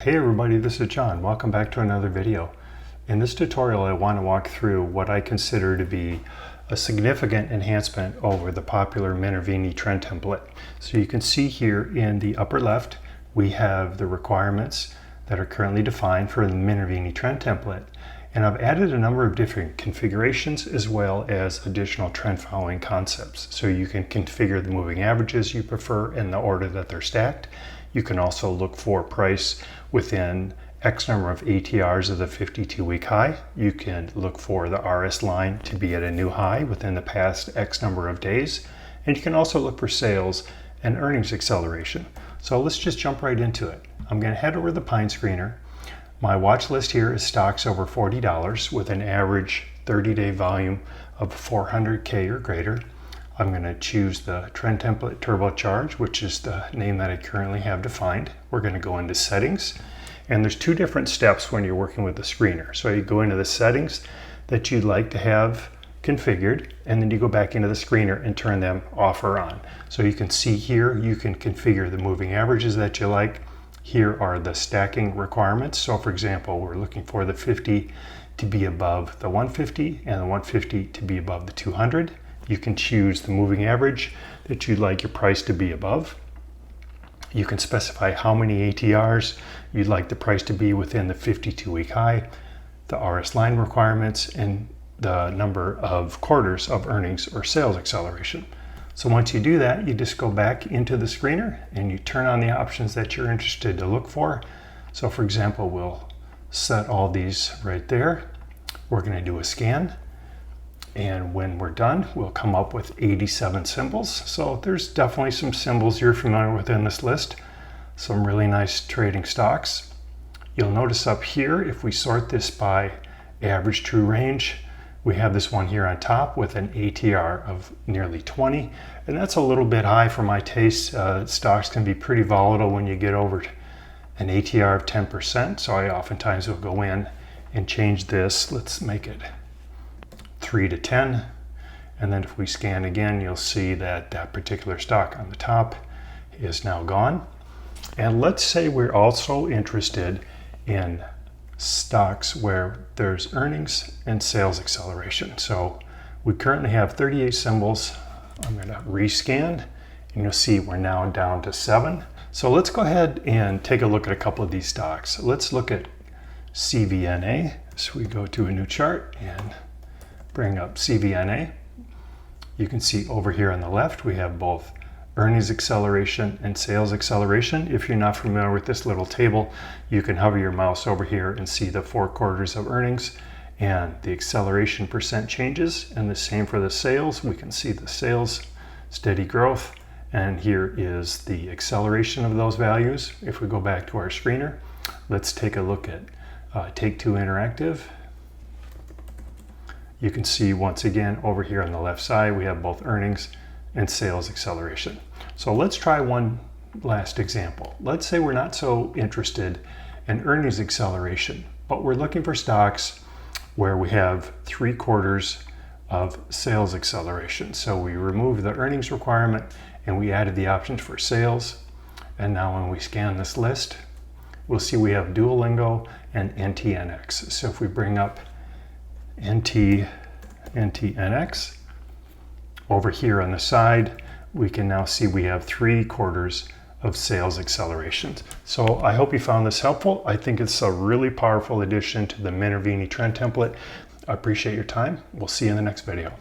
Hey everybody, this is John. Welcome back to another video. In this tutorial, I want to walk through what I consider to be a significant enhancement over the popular Minervini trend template. So you can see here in the upper left, we have the requirements that are currently defined for the Minervini trend template. And I've added a number of different configurations as well as additional trend following concepts. So you can configure the moving averages you prefer in the order that they're stacked. You can also look for price within X number of ATRs of the 52-week high. You can look for the RS line to be at a new high within the past X number of days. And you can also look for sales and earnings acceleration. So let's just jump right into it. I'm going to head over to the Pine Screener. My watch list here is stocks over $40 with an average 30-day volume of 400K or greater. I'm going to choose the trend template Turbocharged, which is the name that I currently have defined. We're going to go into settings, and there's two different steps when you're working with the screener. So you go into the settings that you'd like to have configured, and then you go back into the screener and turn them off or on. So you can see here, you can configure the moving averages that you like. Here are the stacking requirements. So for example, we're looking for the 50 to be above the 150 and the 150 to be above the 200. You can choose the moving average that you'd like your price to be above. You can specify how many ATRs you'd like the price to be within the 52-week high, the RS line requirements, and the number of quarters of earnings or sales acceleration. So once you do that, you just go back into the screener and you turn on the options that you're interested to look for. So for example, we'll set all these right there. We're going to do a scan. And when we're done, we'll come up with 87 symbols. So there's definitely some symbols you're familiar with in this list. Some really nice trading stocks. You'll notice up here, if we sort this by average true range, we have this one here on top with an ATR of nearly 20. And that's a little bit high for my taste. Stocks can be pretty volatile when you get over an ATR of 10%. So I oftentimes will go in and change this. Let's make it 3 to 10, and then if we scan again, you'll see that that particular stock on the top is now gone. And let's say we're also interested in stocks where there's earnings and sales acceleration. So we currently have 38 symbols. I'm going to rescan, and you'll see we're now down to 7. So let's go ahead and take a look at a couple of these stocks. Let's look at CVNA. So we go to a new chart and bring up CVNA. You can see over here on the left, we have both earnings acceleration and sales acceleration. If you're not familiar with this little table, you can hover your mouse over here and see the 4 quarters of earnings and the acceleration percent changes, and the same for the sales. We can see the sales steady growth, and here is the acceleration of those values. If we go back to our screener, let's take a look at Take-Two Interactive. You can see once again over here on the left side, we have both earnings and sales acceleration. So let's try one last example. Let's say we're not so interested in earnings acceleration, but we're looking for stocks where we have 3 quarters of sales acceleration. So we removed the earnings requirement and we added the options for sales. And now when we scan this list, we'll see we have Duolingo and NTNX. So if we bring up NTNX. Over here on the side, we can now see we have 3 quarters of sales accelerations. So I hope you found this helpful. I think it's a really powerful addition to the Minervini trend template. I appreciate your time. We'll see you in the next video.